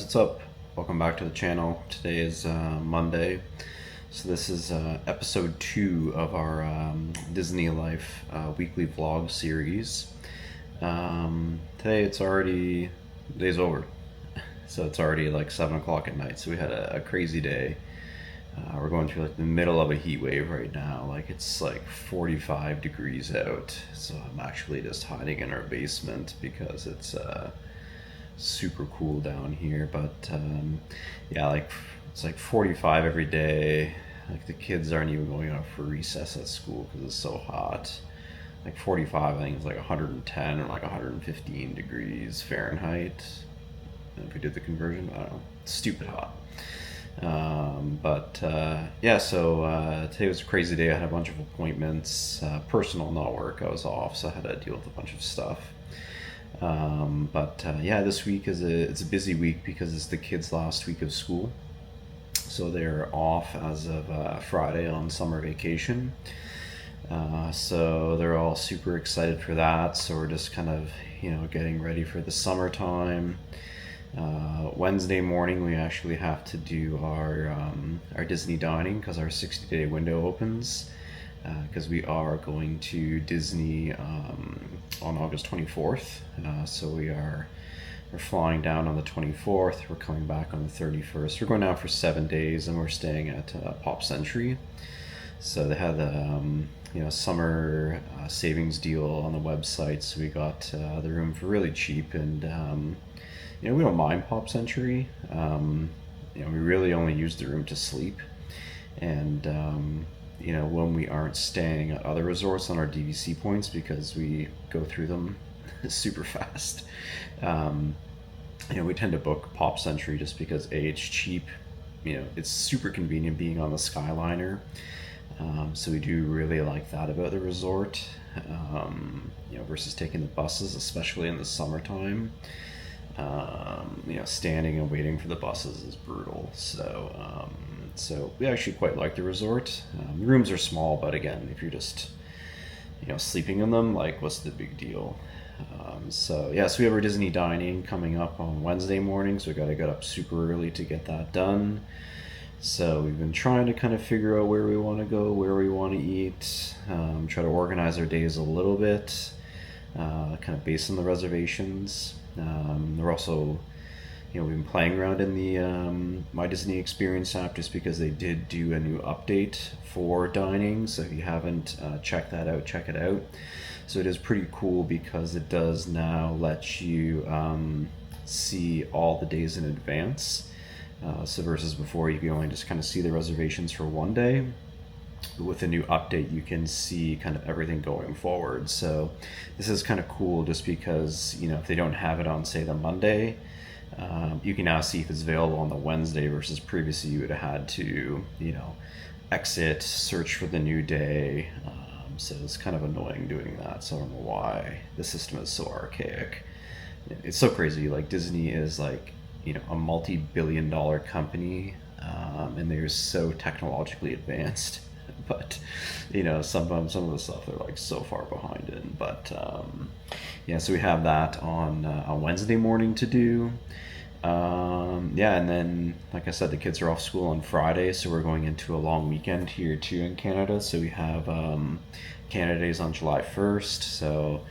what's up? Welcome back to the channel. Today is Monday, so this is episode 2 of our Disney Life weekly vlog series. Today it's already, day's over, so it's already like 7 o'clock at night, so we had a crazy day. We're going through like the middle of a heat wave right now. Like it's like 45 degrees out, so I'm actually just hiding in our basement because it's super cool down here. But yeah, like it's like 45 every day. Like the kids aren't even going out for recess at school because it's so hot. Like 45, I think it's like 110 or like 115 degrees Fahrenheit. If we did the conversion, I don't know. Stupid hot. Yeah, so today was a crazy day. I had a bunch of appointments, personal, not work. I was off, so I had to deal with a bunch of stuff. Yeah, this week it's a busy week because it's the kids' last week of school. So they're off as of Friday on summer vacation. So they're all super excited for that. So we're just kind of, getting ready for the summertime. Wednesday morning we actually have to do our Disney dining because our 60-day window opens. Because we are going to Disney on August 24th. So we're flying down on the 24th. We're coming back on the 31st. We're going down for 7 days, and we're staying at Pop Century. So they had the summer savings deal on the website. So we got the room for really cheap, and we don't mind Pop Century. We really only use the room to sleep, and when we aren't staying at other resorts on our DVC points, because we go through them super fast. We tend to book Pop Century just because it's cheap. It's super convenient being on the Skyliner. So we do really like that about the resort, versus taking the buses, especially in the summertime. Standing and waiting for the buses is brutal. So we actually quite like the resort. The rooms are small, but again, if you're just, sleeping in them, like what's the big deal? So we have our Disney dining coming up on Wednesday morning, so we got to get up super early to get that done. So we've been trying to kind of figure out where we want to go, where we want to eat, try to organize our days a little bit, kind of based on the reservations. We're also, we've been playing around in the My Disney Experience app just because they did do a new update for dining. So if you haven't checked that out, check it out. So it is pretty cool because it does now let you see all the days in advance. So versus before, you can only just kind of see the reservations for one day. With a new update, you can see kind of everything going forward. So this is kind of cool just because, if they don't have it on, say, the Monday, you can now see if it's available on the Wednesday, versus previously you would have had to, exit, search for the new day. So it's kind of annoying doing that. So I don't know why the system is so archaic. It's so crazy. Like Disney is like, a multi-billion-dollar company, and they're so technologically advanced. But sometimes some of the stuff they're like so far behind in. But so we have that on Wednesday morning to do. And then, like I said, the kids are off school on Friday, so we're going into a long weekend here too in Canada. So we have Canada Days on July 1st, so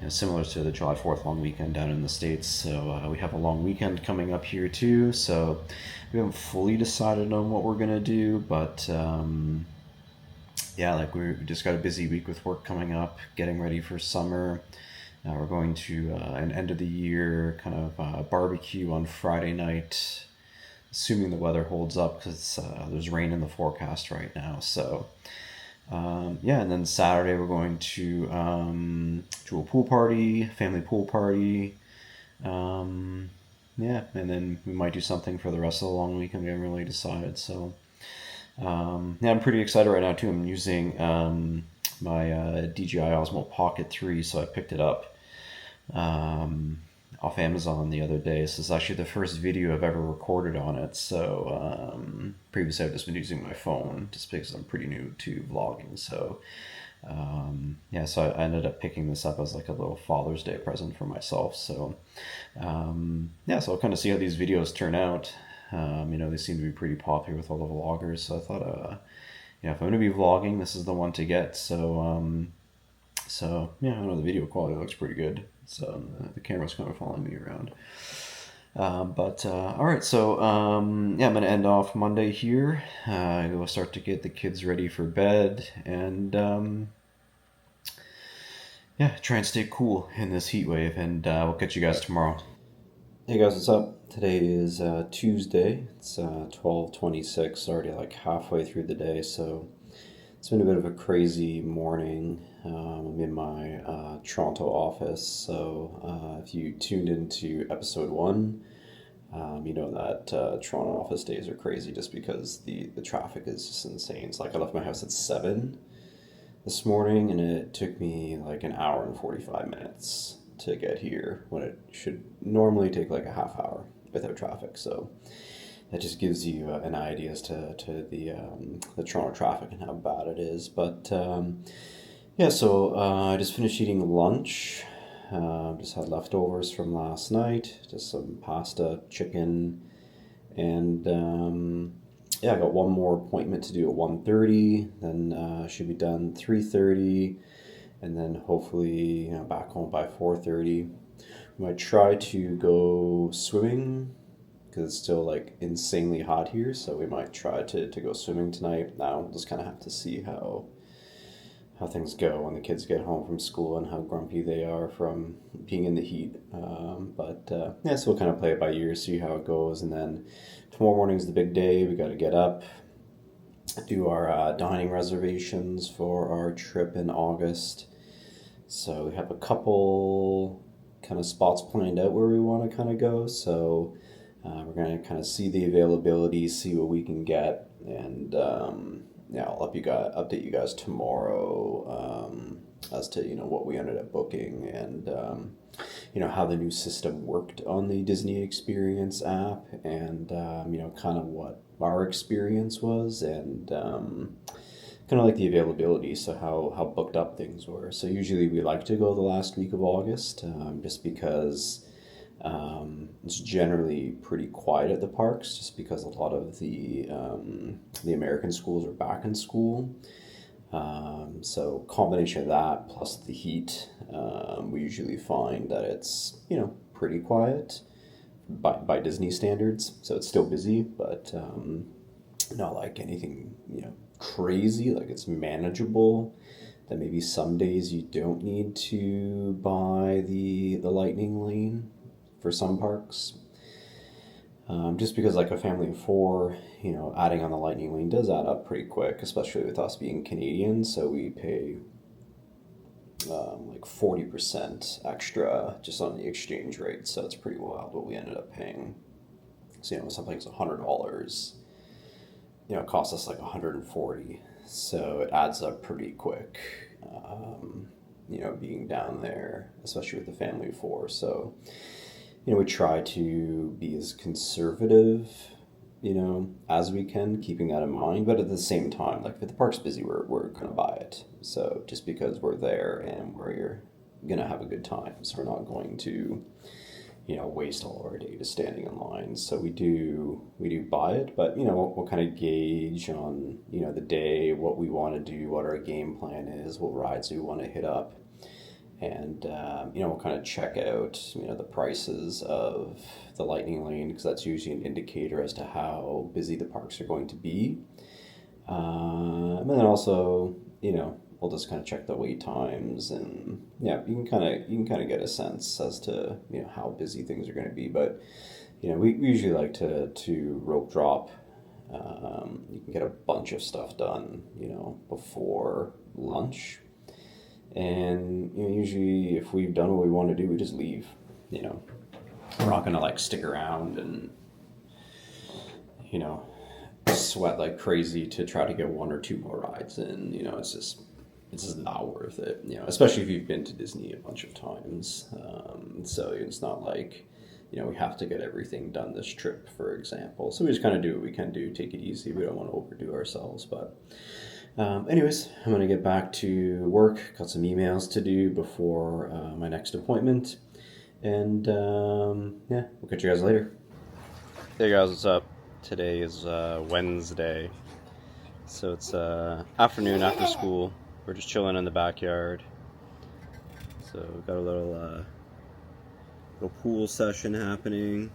similar to the July 4th long weekend down in the States. So we have a long weekend coming up here too. So we haven't fully decided on what we're gonna do, but we just got a busy week with work coming up, getting ready for summer. We're going to an end of the year kind of barbecue on Friday night, assuming the weather holds up, because there's rain in the forecast right now. So and then Saturday we're going to a pool party, family pool party. And then we might do something for the rest of the long weekend. We haven't really decided. So I'm pretty excited right now too. I'm using my DJI Osmo Pocket 3, so I picked it up off Amazon the other day. So it's actually the first video I've ever recorded on it. So previously I've just been using my phone just because I'm pretty new to vlogging. So Yeah, so I ended up picking this up as like a little Father's Day present for myself. So yeah, so I'll kind of see how these videos turn out. They seem to be pretty popular with all the vloggers, so I thought, if I'm going to be vlogging, this is the one to get. So yeah, I don't know, the video quality looks pretty good. So the camera's kind of following me around. But all right, so yeah, I'm gonna end off Monday here. We'll start to get the kids ready for bed, and yeah, try and stay cool in this heat wave. And we'll catch you guys tomorrow. Hey guys, what's up? Today is Tuesday. It's 12:26. Already like halfway through the day, so it's been a bit of a crazy morning. I'm in my Toronto office, so if you tuned into episode one. You know that Toronto office days are crazy just because the traffic is just insane. It's like I left my house at 7 this morning and it took me like an hour and 45 minutes to get here when it should normally take like a half hour without traffic. So that just gives you an idea as to the Toronto traffic and how bad it is. But yeah, so I just finished eating lunch. Just had leftovers from last night, just some pasta, chicken, and yeah, I got one more appointment to do at 1:30. Then should be done 3:30, and then hopefully back home by 4:30. I might try to go swimming because it's still like insanely hot here, so we might try to go swimming tonight. Now we'll just kind of have to see how things go when the kids get home from school and how grumpy they are from being in the heat. Yeah, so we'll kind of play it by ear, see how it goes. And then tomorrow morning's the big day. We got to get up, do our dining reservations for our trip in August. So we have a couple kind of spots planned out where we want to kind of go. So we're going to kind of see the availability, see what we can get, and yeah, I'll update you guys tomorrow as to what we ended up booking and how the new system worked on the Disney Experience app and kind of what our experience was and kind of like the availability, so how booked up things were. So usually we like to go the last week of August just because it's generally pretty quiet at the parks, just because a lot of the American schools are back in school. So combination of that plus the heat, we usually find that it's pretty quiet by Disney standards. So it's still busy, but not like anything crazy. Like it's manageable. That maybe some days you don't need to buy the lightning lane for some parks. Just because like a family of four, adding on the lightning lane does add up pretty quick, especially with us being Canadian. So we pay like 40% extra just on the exchange rate. So it's pretty wild what we ended up paying. So something's $100, it costs us like 140. So it adds up pretty quick. Being down there, especially with the family of four. So we try to be as conservative, as we can, keeping that in mind. But at the same time, like if the park's busy, we're going to buy it. So just because we're there and we're going to have a good time. So we're not going to, waste all of our day just standing in lines. So we do buy it, but, we'll kind of gauge on, the day, what we want to do, what our game plan is, what rides we want to hit up. And we'll kind of check out the prices of the lightning lane, because that's usually an indicator as to how busy the parks are going to be. And then also we'll just kind of check the wait times, and yeah, you can kind of get a sense as to how busy things are going to be. But we usually like to rope drop. You can get a bunch of stuff done before lunch. And usually if we've done what we want to do, we just leave. We're not gonna like stick around and sweat like crazy to try to get one or two more rides in. It's just not worth it. Especially if you've been to Disney a bunch of times. So it's not like we have to get everything done this trip, for example. So we just kind of do what we can do, take it easy. We don't want to overdo ourselves. But anyways, I'm going to get back to work. Got some emails to do before my next appointment. And yeah, we'll catch you guys later. Hey guys, what's up? Today is Wednesday. So it's afternoon after school. We're just chilling in the backyard. So we've got a little pool session happening.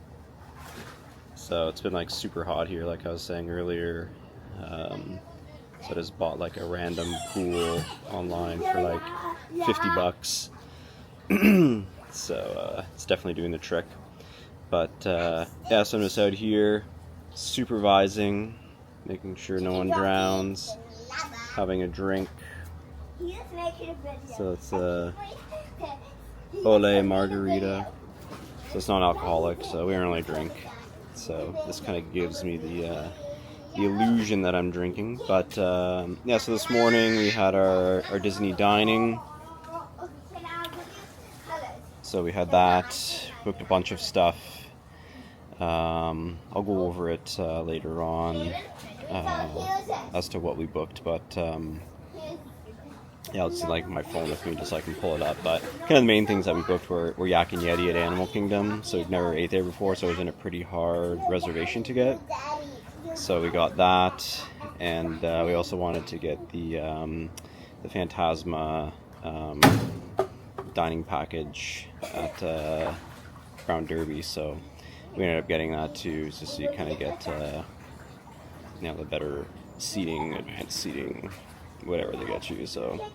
So it's been like super hot here, like I was saying earlier. So I just bought like a random pool online for like $50. So it's definitely doing the trick. But yeah, so I'm just out here supervising, making sure no one drowns, having a drink. So it's Ole Margarita. So it's non-alcoholic, so we don't really drink. So this kind of gives me the illusion that I'm drinking. But yeah, so this morning we had our Disney dining. So we had that, booked a bunch of stuff. I'll go over it later on as to what we booked, but yeah, I'll see like my phone with me just so I can pull it up. But kind of the main things that we booked were Yak and Yeti at Animal Kingdom. So we've never ate there before, so it was in a pretty hard reservation to get. So we got that, and we also wanted to get the Phantasma dining package at Crown Derby. So we ended up getting that too, just so you kind of get the better seating, advanced seating, whatever they get you. So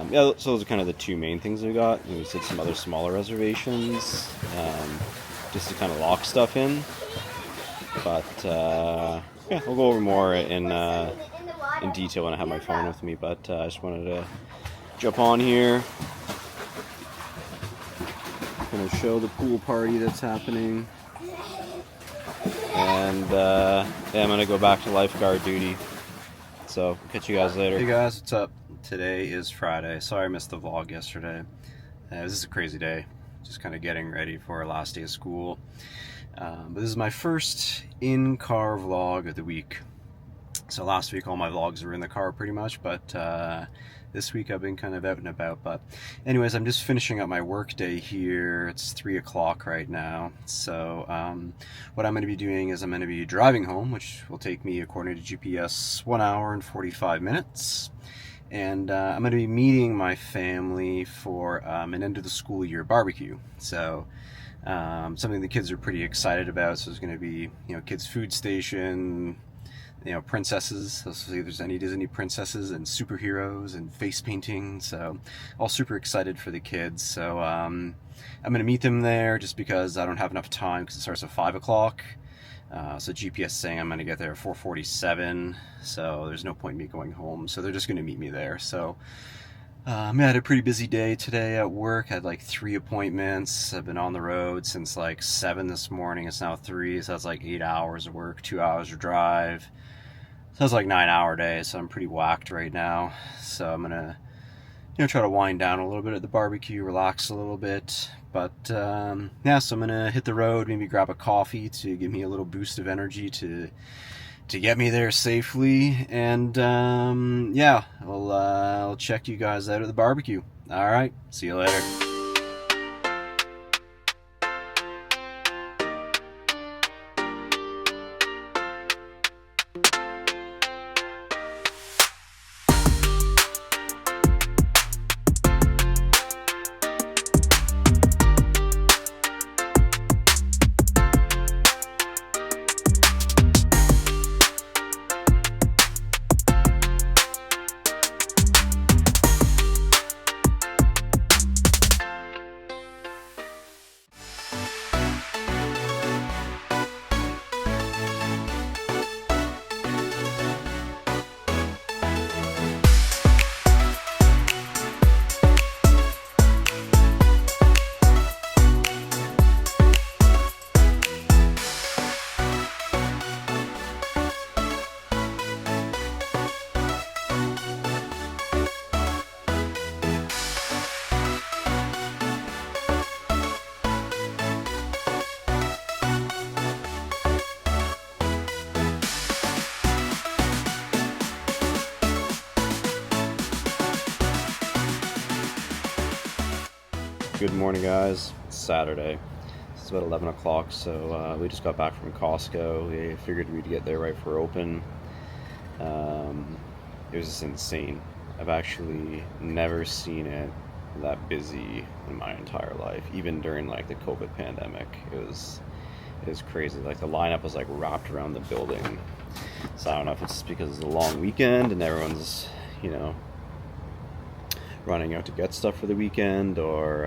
yeah, so those are kind of the two main things we got. And we did some other smaller reservations just to kind of lock stuff in. But yeah, we'll go over more in detail when I have my phone with me. But I just wanted to jump on here, kind of show the pool party that's happening. And yeah, I'm gonna go back to lifeguard duty. So catch you guys later. Hey guys, what's up? Today is Friday. Sorry I missed the vlog yesterday. This is a crazy day. Just kind of getting ready for our last day of school. But this is my first in-car vlog of the week. So last week all my vlogs were in the car pretty much, but this week I've been kind of out and about. But anyways, I'm just finishing up my work day here. It's 3 o'clock right now. So what I'm going to be doing is I'm going to be driving home, which will take me, according to GPS, 1 hour and 45 minutes. And I'm going to be meeting my family for an end of the school year barbecue. So something the kids are pretty excited about. So there's going to be, kids' food station, princesses. Let's see if there's any Disney princesses and superheroes and face painting. So all super excited for the kids. So I'm going to meet them there just because I don't have enough time because it starts at 5 o'clock. So GPS is saying I'm going to get there at 4:47. So there's no point in me going home. So they're just going to meet me there. So I had a pretty busy day today at work. I had like 3 appointments. I've been on the road since like 7 this morning. It's now 3, so that's like 8 hours of work, 2 hours of drive. So it's like 9-hour day, so I'm pretty whacked right now. So I'm gonna, try to wind down a little bit at the barbecue, relax a little bit. But yeah, so I'm gonna hit the road, maybe grab a coffee to give me a little boost of energy to get me there safely. And yeah, I'll check you guys out at the barbecue. All right, see you later. Good morning, guys. It's Saturday. It's about 11 o'clock, so we just got back from Costco. We figured we'd get there right for open. It was just insane. I've actually never seen it that busy in my entire life, even during like the COVID pandemic. It was crazy. Like the lineup was like wrapped around the building. So I don't know if it's because it's a long weekend and everyone's, you know, running out to get stuff for the weekend, or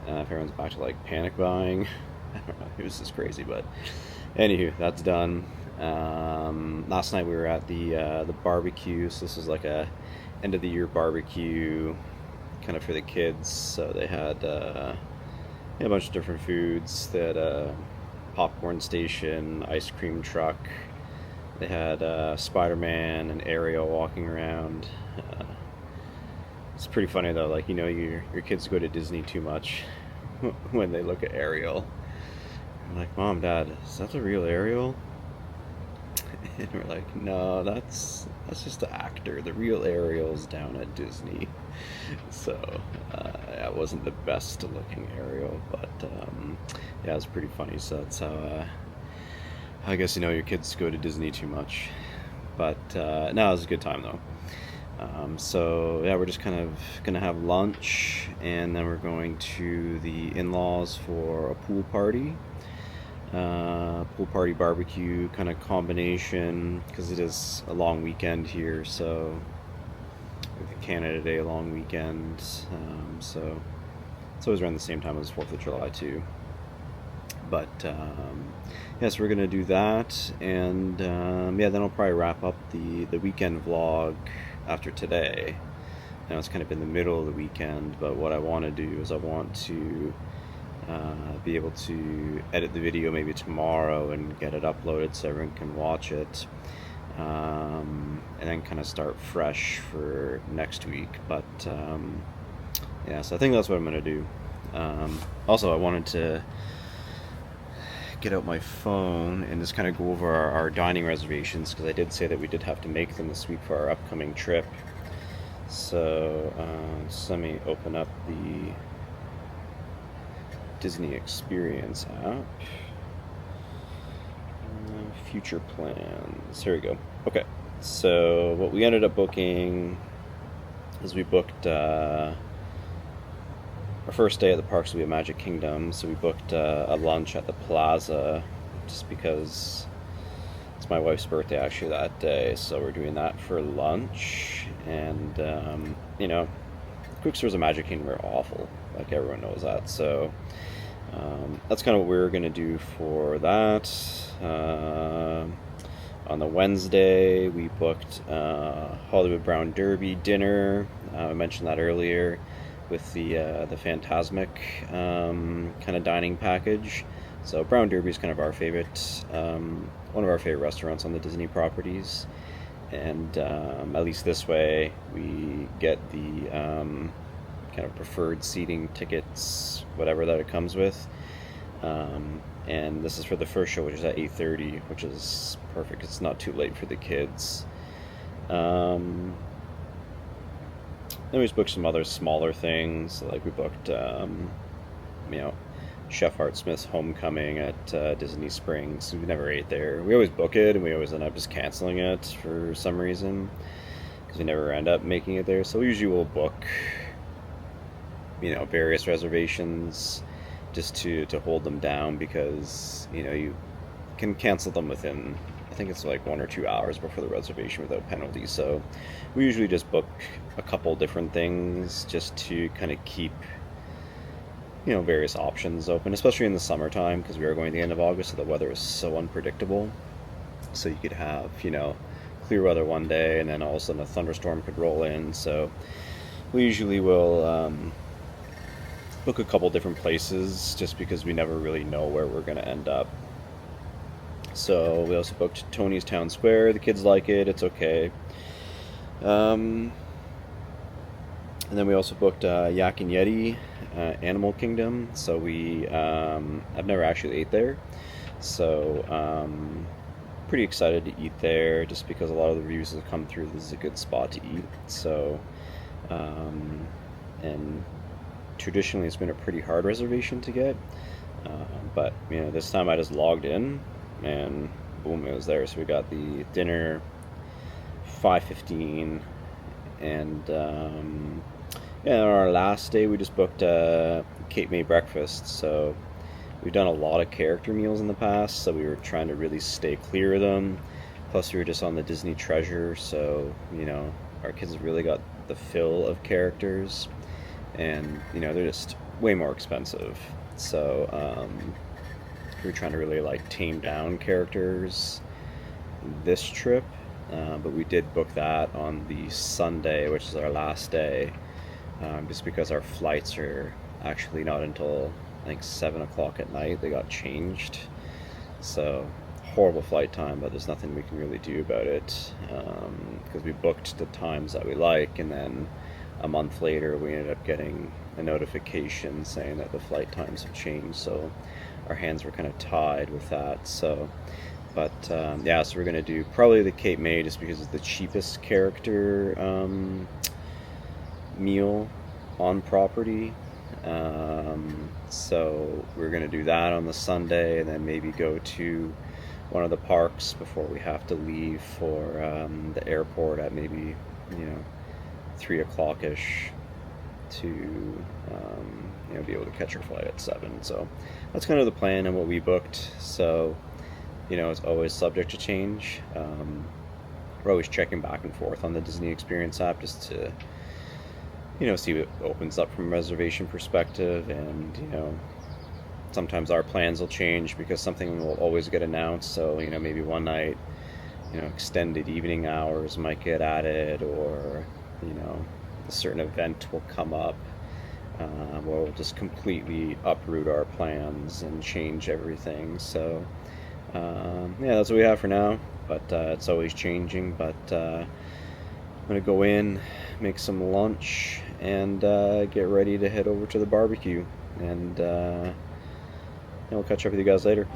if everyone's back to like panic buying. I don't know. It was just crazy, but anywho, that's done. Last night we were at the barbecue. So this was like a end of the year barbecue, kind of for the kids. So they had a bunch of different foods. They had a popcorn station, ice cream truck. They had Spider-Man and Ariel walking around. It's pretty funny though, like, you know, your kids go to Disney too much when they look at Ariel. I'm like, Mom, Dad, is that the real Ariel? And we're like, no, that's just the actor. The real Ariel's down at Disney. So it wasn't the best looking Ariel, but yeah, it's pretty funny. So that's how I guess, you know, your kids go to Disney too much. But no, it was a good time though. So yeah, we're just kind of gonna have lunch, and then we're going to the in-laws for a pool party barbecue kind of combination, because it is a long weekend here. So the Canada Day long weekend, so it's always around the same time as 4th of July too. But yes, we're gonna do that, and yeah, then I'll probably wrap up the weekend vlog after today. Now it's kind of in the middle of the weekend, but what I want to do is I want to be able to edit the video maybe tomorrow and get it uploaded so everyone can watch it, and then kind of start fresh for next week. But yeah, so I think that's what I'm gonna do. Also, I wanted to get out my phone and just kind of go over our dining reservations, because I did say that we did have to make them this week for our upcoming trip. So just let me open up the Disney Experience app. Future plans. Here we go. Okay, so what we ended up booking is we booked our first day at the parks will be at Magic Kingdom, so we booked a lunch at the Plaza, just because it's my wife's birthday actually that day, so we're doing that for lunch. And you know, quick serves at Magic Kingdom are awful, like everyone knows that. So that's kind of what we're gonna do for that. On the Wednesday, we booked Hollywood Brown Derby dinner. I mentioned that earlier, with the Fantasmic kind of dining package. So Brown Derby is kind of our favorite, one of our favorite restaurants on the Disney properties, and at least this way we get the kind of preferred seating tickets, whatever that it comes with. And this is for the first show, which is at 8:30, which is perfect. It's not too late for the kids. Then we just booked some other smaller things, like we booked, you know, Chef Art Smith's Homecoming at Disney Springs. We never ate there. We always book it, and we always end up just canceling it for some reason, because we never end up making it there. So we usually will book, you know, various reservations just to hold them down, because, you know, you can cancel them within, I think it's like 1 or 2 hours before the reservation without penalty. So we usually just book a couple different things just to kind of keep, you know, various options open, especially in the summertime, because we are going to the end of August, so the weather is so unpredictable. So you could have, you know, clear weather one day, and then all of a sudden a thunderstorm could roll in. So we usually will book a couple different places, just because we never really know where we're going to end up. So we also booked Tony's Town Square. The kids like it. It's okay. And then we also booked Yak and Yeti, Animal Kingdom. So we, I've never actually ate there, so pretty excited to eat there, just because a lot of the reviews have come through. This is a good spot to eat. So, and traditionally it's been a pretty hard reservation to get. But this time I just logged in and boom, it was there. So we got the dinner 5:15, and yeah, on our last day we just booked a Cape May breakfast. So we've done a lot of character meals in the past, so we were trying to really stay clear of them. Plus, we were just on the Disney Treasure, so our kids really got the fill of characters, and they're just way more expensive. So we were trying to really like tame down characters this trip, but we did book that on the Sunday, which is our last day, just because our flights are actually not until I think 7 o'clock at night. They got changed, so horrible flight time, but there's nothing we can really do about it, because we booked the times that we like, and then a month later we ended up getting a notification saying that the flight times have changed, so our hands were kind of tied with that. So but yeah, so we're gonna do probably the Cape May just because it's the cheapest character meal on property. So we're gonna do that on the Sunday, and then maybe go to one of the parks before we have to leave for the airport at maybe 3 o'clock ish to be able to catch our flight at 7. So that's kind of the plan and what we booked. So it's always subject to change. We're always checking back and forth on the Disney Experience app just to see what opens up from a reservation perspective, and sometimes our plans will change because something will always get announced. So maybe one night extended evening hours might get added, or a certain event will come up where we'll just completely uproot our plans and change everything. So yeah, that's what we have for now, but it's always changing. But I'm gonna go in, make some lunch, and get ready to head over to the barbecue, and we'll catch up with you guys later.